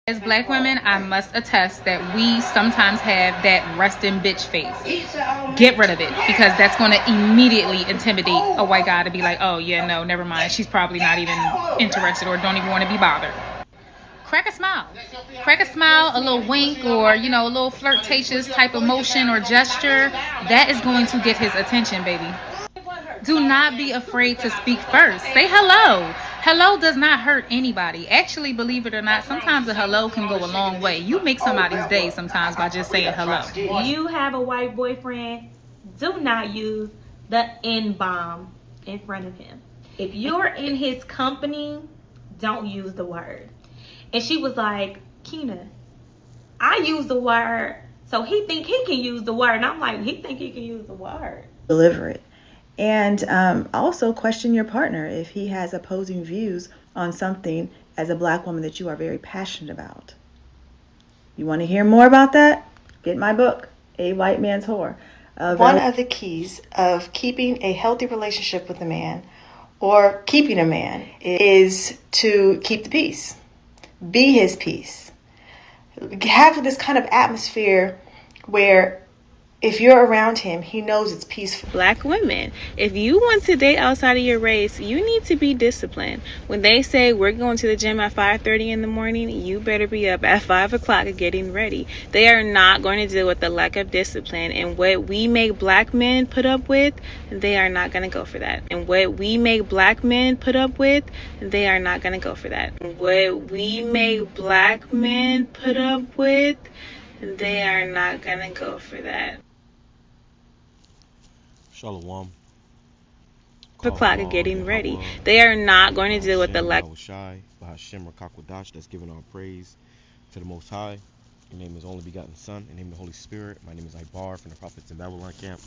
As black women, I must attest that we sometimes have that resting bitch face. Get rid of it, because that's going to immediately intimidate a white guy to be like, oh yeah, no, never mind. She's probably not even interested or don't even want to be bothered. Crack a smile. Crack a smile, a little wink, or a little flirtatious type of motion or gesture. That is going to get his attention, baby. Do not be afraid to speak first. Say hello. Hello does not hurt anybody. Actually, believe it or not, sometimes a hello can go a long way. You make somebody's day sometimes by just saying hello. You have a white boyfriend, do not use the N-bomb in front of him. If you're in his company, don't use the word. And she was like, Keena, I use the word, so he think he can use the word. And I'm like, he think he can use the word. Deliver it. And also question your partner if he has opposing views on something as a black woman that you are very passionate about. You want to hear more about that? Get my book, A White Man's Whore. One of the keys of keeping a healthy relationship with a man or keeping a man is to keep the peace. Be his peace. Have this kind of atmosphere where if you're around him, he knows it's peaceful. Black women, if you want to date outside of your race, you need to be disciplined. When they say we're going to the gym at 5:30 in the morning, you better be up at 5 o'clock getting ready. They are not going to deal with the lack of discipline. And what we make black men put up with, they are not going to go for that. And what we make black men put up with, they are not going to go for that. What we make black men put up with, they are not going to go for that. Shalom. O'clock getting ready. They are not going to deal with the lack. YAHAWASHI, BAHASHAM, RAWCHAA, that's giving all praise to the Most High. Your name is only begotten Son. Your name is the Holy Spirit. My name is Ibar from the Prophets in Babylon camp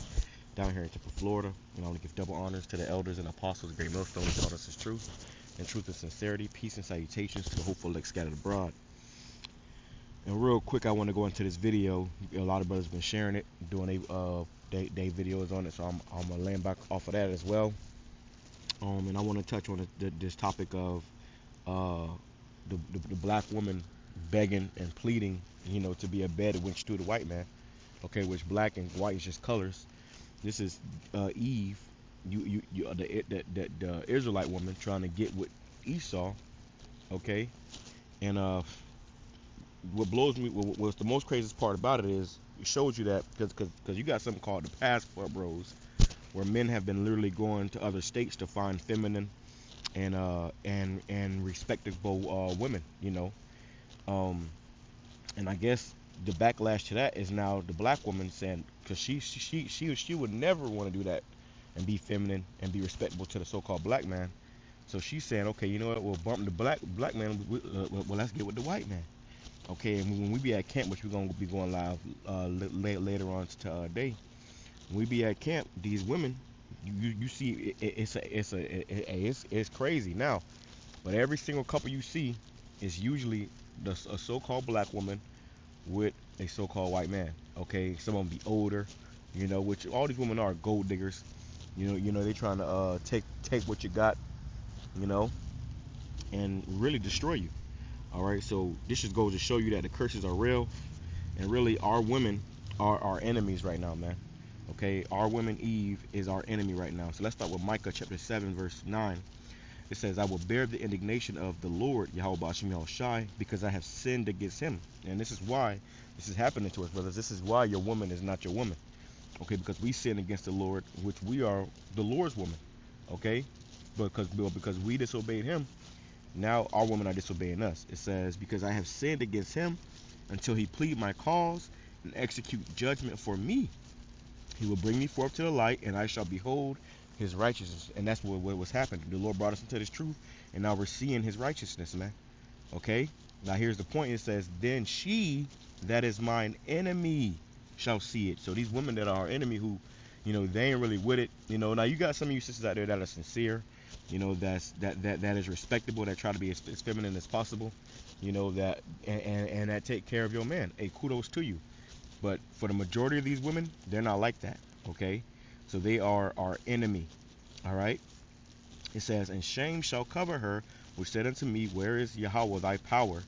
down here in Tampa, Florida. And I want to give double honors to the elders and apostles, great millstone who taught us his truth and truth and sincerity, peace and salutations to the hopeful elect scattered abroad. And real quick, I want to go into this video. A lot of brothers have been sharing it, doing they videos on it, so I'm gonna land back off of that as well. And I want to touch on this topic of the black woman begging and pleading, to be a bed wench to the white man. Okay, which black and white is just colors. This is Eve, the Israelite woman trying to get with Esau. Okay, and what blows me, what's the most craziest part about it is it shows you that because you got something called the passport bros, where men have been literally going to other states to find feminine and respectable women, and I guess the backlash to that is now the black woman saying, because she would never want to do that and be feminine and be respectable to the so-called black man. So she's saying, okay, you know what, we'll bump the black man, well, let's get with the white man. Okay, and when we be at camp, which we're going to be going live later on today, when we be at camp, these women, you see, it's crazy now. But every single couple you see is usually a so-called black woman with a so-called white man. Okay, some of them be older, which all these women are gold diggers. They trying to take what you got, and really destroy you. All right, so this just goes to show you that the curses are real, and really our women are our enemies right now, man. Okay, our woman Eve is our enemy right now. So let's start with Micah chapter 7 verse 9. It says, I will bear the indignation of the Lord, YAHAWASHI, because I have sinned against him. And this is why this is happening to us, brothers. This is why your woman is not your woman. Okay, because we sin against the Lord, which we are the Lord's woman. Okay, because we disobeyed him, now our women are disobeying us. It says, because I have sinned against him until he plead my cause and execute judgment for me. He will bring me forth to the light, and I shall behold his righteousness. And that's what was happening. The Lord brought us into this truth, and now we're seeing his righteousness, man. Okay? Now here's the point. It says, then she that is mine enemy shall see it. So these women that are our enemy who, they ain't really with it. Now you got some of you sisters out there that are sincere, that is respectable, that try to be as feminine as possible, that and that take care of your man. Hey, kudos to you. But for the majority of these women, they're not like that. Okay, so they are our enemy. All right. It says, and shame shall cover her, which said unto me, where is Yahawah thy power?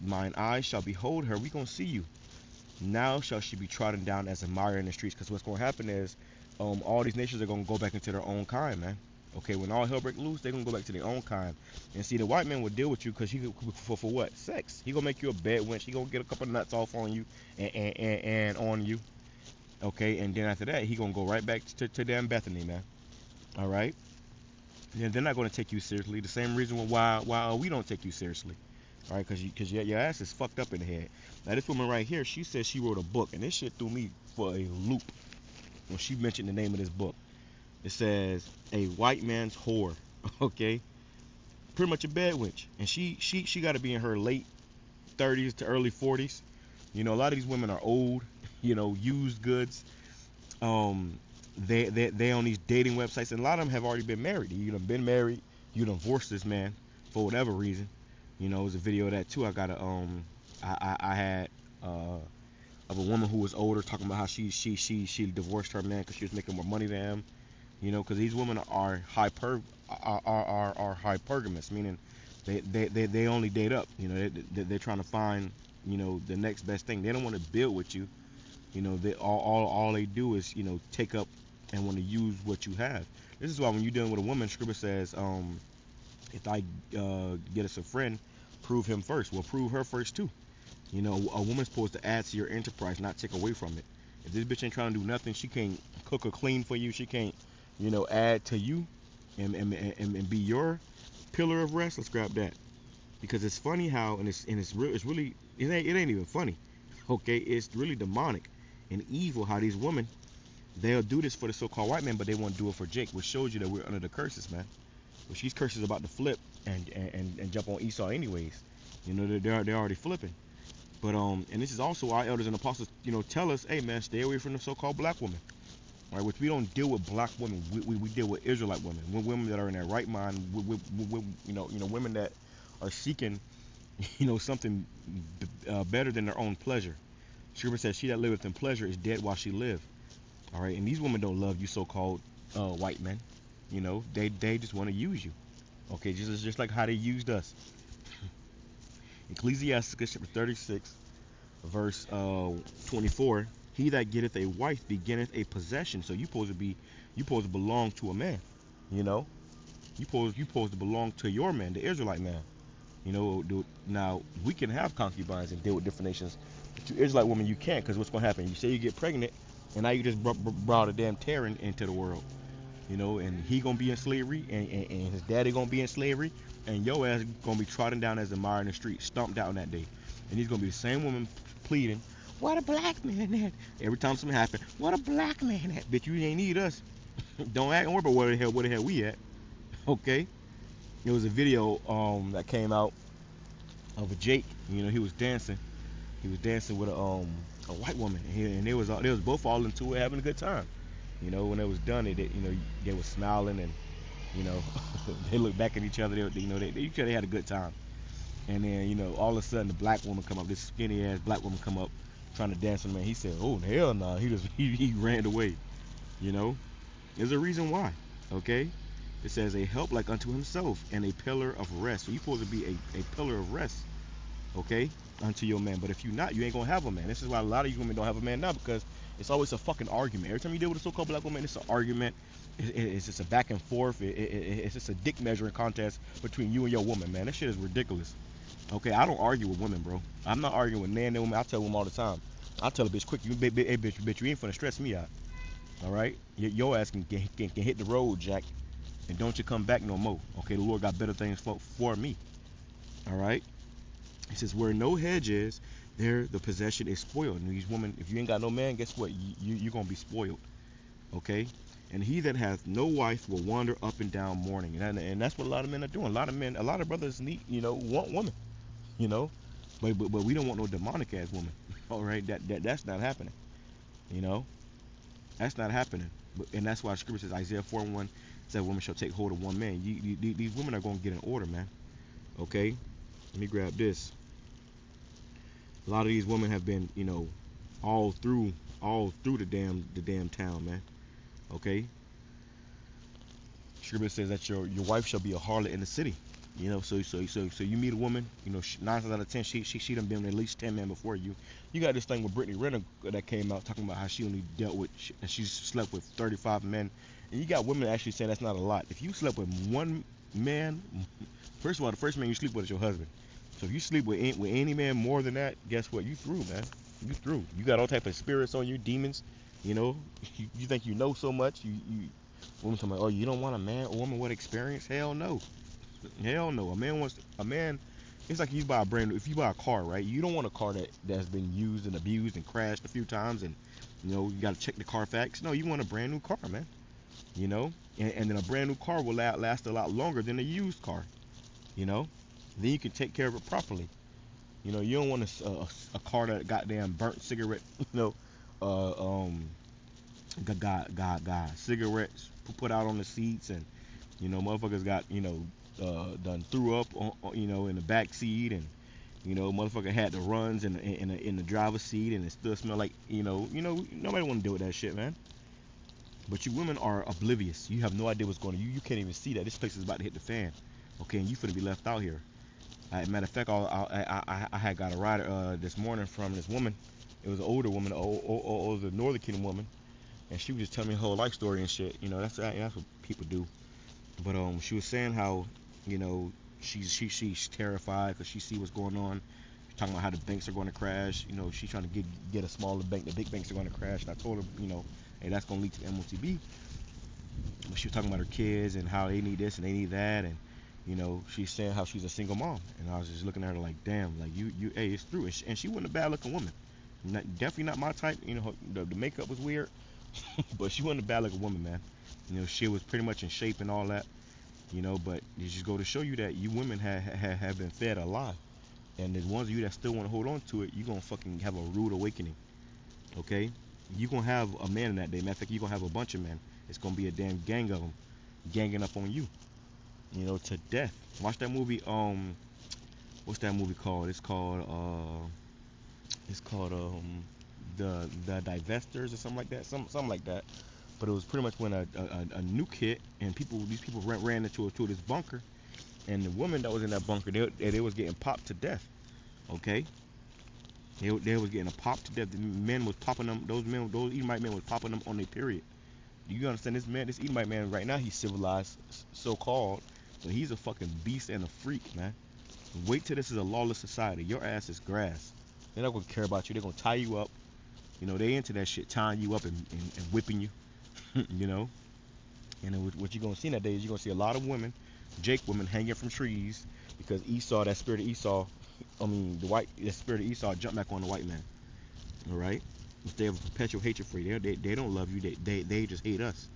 Mine eyes shall behold her. We gonna see you. Now shall she be trodden down as a mire in the streets. Because what's gonna happen is, all these nations are gonna go back into their own kind, man. Okay, when all hell break loose, they're gonna go back to their own kind. And see, the white man will deal with you because for what? Sex. He gonna make you a bed wench. He gonna get a couple of nuts off on you and on you. Okay, and then after that, he gonna go right back to damn Bethany, man. All right. And they're not gonna take you seriously. The same reason why we don't take you seriously. All right, because your ass is fucked up in the head. Now this woman right here, she says she wrote a book, and this shit threw me for a loop when she mentioned the name of this book. It says A White Man's Whore. Okay, pretty much a bed wench, and she got to be in her late 30s to early 40s. You know, a lot of these women are old. You know, used goods. They on these dating websites, and a lot of them have already been married. You done been married. You done divorced this man for whatever reason. You know, there's a video of that too. I got I had of a woman who was older talking about how she divorced her man because she was making more money than him. You know, because these women are hypergamous, meaning they only date up. You know, they're trying to find, you know, the next best thing. They don't want to build with you. You know, all they do is, you know, take up and want to use what you have. This is why when you're dealing with a woman, Scripture says, if I get us a friend, prove him first. Well, prove her first too. You know, a woman's supposed to add to your enterprise, not take away from it. If this bitch ain't trying to do nothing, she can't cook or clean for you. She can't, you know, add to you and be your pillar of rest. Let's grab that, because it's funny how, and it's really it ain't even funny. Okay, it's really demonic and evil how these women, they'll do this for the so-called white man, but they won't do it for Jake, which shows you that we're under the curses, man. Well, she's curses about to flip and jump on Esau anyways. You know, they're already flipping. But and this is also why elders and apostles, you know, tell us, hey man, stay away from the so-called black woman. All right, which we don't deal with black women. We deal with Israelite women, women that are in their right mind, you know, women that are seeking, you know, something better than their own pleasure. Scripture says, "She that liveth in pleasure is dead while she live." All right, and these women don't love you, so-called white men. You know, they just want to use you. Okay, just like how they used us. Ecclesiastes chapter 36, verse 24. He that getteth a wife beginneth a possession. So you supposed to belong to a man. You know, you supposed to belong to your man, the Israelite man. You know, now we can have concubines and deal with different nations. But you Israelite woman, you can't, because what's gonna happen? You say you get pregnant, and now you just brought a damn terror into the world. You know, and he gonna be in slavery, and his daddy gonna be in slavery, and your ass gonna be trodden down as a mire in the street, stomped out that day. And he's gonna be the same woman pleading, "What a black man at?" Every time something happen, "What a black man at?" Bitch, you ain't need us. Don't act, don't worry about where the hell we at. Okay. There was a video that came out of a Jake. You know, he was dancing. He was dancing with a white woman, and they was both all into it, having a good time. You know, when it was done, they were smiling, and you know, they looked back at each other. They had a good time. And then, you know, all of a sudden the black woman come up, this skinny ass black woman come up trying to dance with him, man. He said, "Oh hell no!" He ran away. You know, there's a reason why. Okay, it says a help like unto himself and a pillar of rest. So you're supposed to be a pillar of rest. Okay, unto your man. But if you're not, you ain't gonna have a man. This is why a lot of you women don't have a man now, because it's always a fucking argument. Every time you deal with a so-called black woman, it's an argument. It's just a back and forth. It's just a dick measuring contest between you and your woman, man. That shit is ridiculous. Okay, I don't argue with women, bro. I'm not arguing with man and women. I tell them all the time. I tell a bitch, quick, hey bitch, you ain't finna stress me out. All right, your ass can hit the road, Jack, and don't you come back no more. Okay, the Lord got better things for me. All right. He says, where no hedge is, there the possession is spoiled. And these women, if you ain't got no man, guess what? You're gonna be spoiled. Okay. And he that hath no wife will wander up and down mourning. And that's what a lot of men are doing. A lot of brothers want women. You know, but we don't want no demonic ass woman. All right, that's not happening. You know, that's not happening. And that's why Scripture says, Isaiah 4:1 said, women shall take hold of one man. These women are going to get in order, man. Okay, let me grab this. A lot of these women have been, you know, all through the damn town, man. Okay. Scripture says that your wife shall be a harlot in the city. You know, so you meet a woman, you know, 9 out of 10, she done been with at least 10 men before you. You got this thing with Brittany Renner that came out talking about how she only dealt with, she slept with 35 men, and you got women actually saying that's not a lot. If you slept with one man, first of all, the first man you sleep with is your husband. So if you sleep with any man more than that, guess what? You through, man. You through. You got all type of spirits on you, demons. You know, you think you know so much. Women talking about, oh, you don't want a woman with experience? Hell no. Hell no. A man. It's like if you buy a car, right? You don't want a car that's been used and abused and crashed a few times, and you know you got to check the Carfax. No, you want a brand new car, man. You know, and then a brand new car will last a lot longer than a used car. You know, then you can take care of it properly. You know, you don't want a car that goddamn burnt cigarette. You know, got cigarettes put out on the seats, and you know motherfuckers got, you know, done threw up on, you know, in the back seat, and you know motherfucker had the runs in the driver's seat, and it still smell like, you know nobody want to deal with that shit, man. But you women are oblivious. You have no idea what's going on. You can't even see that this place is about to hit the fan, okay, and you finna be left out here. Matter of fact, I had got a rider this morning from this woman. It was an older woman, older Northern Kingdom woman, and she was just telling me her whole life story and shit. You know, that's what people do. But she was saying how, you know, she's terrified because she see what's going on. She's talking about how the banks are going to crash. You know, she's trying to get a smaller bank. The big banks are going to crash. And I told her, you know, hey, that's going to lead to MOTB. But she was talking about her kids and how they need this and they need that, and you know, she's saying how she's a single mom. And I was just looking at her like, damn, like hey, it's true. And she wasn't a bad looking woman. Definitely not my type. You know, the makeup was weird, but she wasn't a bad looking woman, man. You know, she was pretty much in shape and all that. You know, but it just go to show you that you women have been fed a lie. And the ones of you that still want to hold on to it, you're going to fucking have a rude awakening. Okay? You're going to have a man in that day. Matter of fact, you're going to have a bunch of men. It's going to be a damn gang of them ganging up on you. You know, to death. Watch that movie. What's that movie called? It's called the Divestors or something like that. Something like that. But it was pretty much when a nuke hit and these people ran into this bunker, and the woman that was in that bunker, they was getting popped to death. Okay. They was getting popped to death. The men was popping them. Those Edomite men was popping them on their period. Do you understand? This Edomite man right now, he's civilized, so called. But he's a fucking beast and a freak, man. Wait till this is a lawless society. Your ass is grass. They're not gonna care about you. They're gonna tie you up. You know, they into that shit, tying you up and whipping you. You know. And then what you're gonna see that day is you're gonna see a lot of women, Jake women, hanging from trees because Esau, that spirit of Esau, that spirit of Esau jumped back on the white man. All right. If they have a perpetual hatred for you, they don't love you. They just hate us,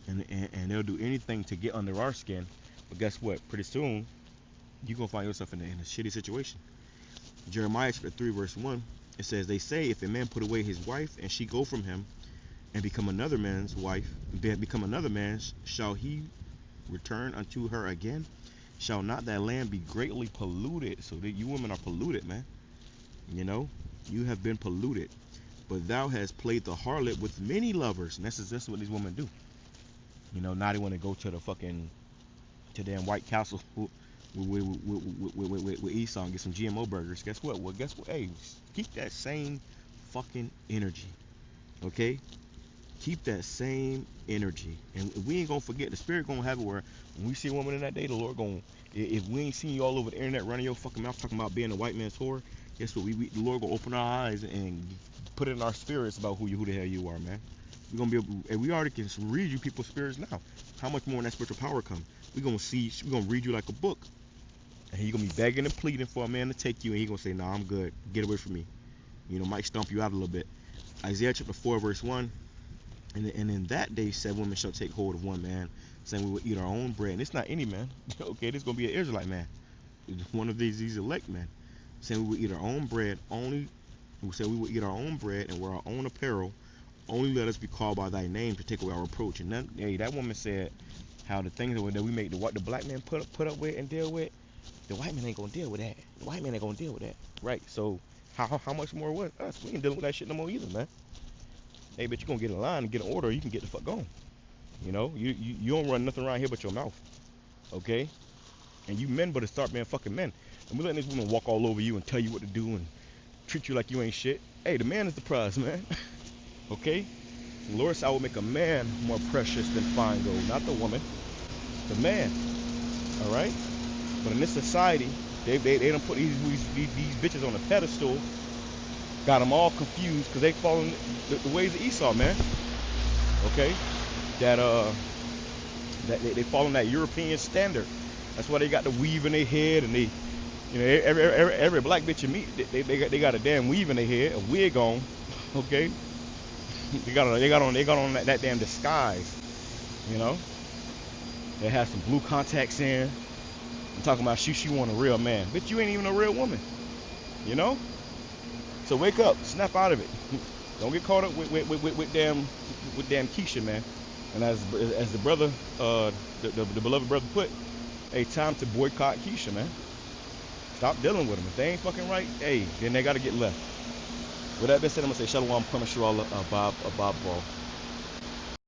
and they'll do anything to get under our skin. But guess what? Pretty soon, you're going to find yourself in a shitty situation. Jeremiah chapter 3 verse 1, it says, they say, if a man put away his wife and she go from him and become another man's wife, then become another man's, shall he return unto her again? Shall not that land be greatly polluted? So that you women are polluted, man. You know, you have been polluted. But thou hast played the harlot with many lovers. And that's what these women do. You know, now they want to go to the fucking damn White Castle with Esau and get some GMO burgers. Guess what? Well, guess what? Hey, keep that same fucking energy. Okay? Keep that same energy. And we ain't gonna forget, the spirit gonna have it where when we see a woman in that day, the Lord gonna, if we ain't seen you all over the internet running your fucking mouth talking about being a white man's whore, guess what? The Lord gonna open our eyes and put it in our spirits about who the hell you are, man. We're gonna be able, and we already can read you people's spirits now. How much more when that spiritual power come? We're gonna read you like a book. And you're gonna be begging and pleading for a man to take you, and he's gonna say, nah, I'm good. Get away from me. You know, might stomp you out a little bit. Isaiah chapter 4, verse 1. And in that day, 7 women shall take hold of one man, saying we will eat our own bread. And it's not any man. Okay, this is gonna be an Israelite man. One of these elect men. Saying we will eat our own bread only. We say we will eat our own bread and wear our own apparel. Only let us be called by thy name to take away our reproach. And then, hey, that woman said how the things that we make the black man put up with and deal with, the white man ain't gonna deal with that. The white man ain't gonna deal with that. Right? So how much more with us? We ain't dealing with that shit no more either, man. Hey, but you gonna get in line and get an order, you can get the fuck going. You know, you don't run nothing around here but your mouth. Okay? And you men better start being fucking men. And we letting this woman walk all over you and tell you what to do and treat you like you ain't shit. Hey, the man is the prize, man. Okay? The Lord said I will make a man more precious than fine gold. Not the woman. The man. Alright? But in this society, they done put these bitches on a pedestal. Got them all confused because they following the ways of Esau, man. Okay? That they following that European standard. That's why they got the weave in their head, and they, you know, every black bitch you meet, they got a damn weave in their head, a wig on. Okay? They got on that damn disguise. You know? They have some blue contacts in. I'm talking about she want a real man. Bitch, you ain't even a real woman. You know? So wake up, snap out of it. Don't get caught up with damn Keisha, man. And as the brother, the beloved brother put, hey, time to boycott Keisha, man. Stop dealing with them. If they ain't fucking right, hey, then they gotta get left. With that being said, I'm gonna say shalom, promise you all a Bob ball.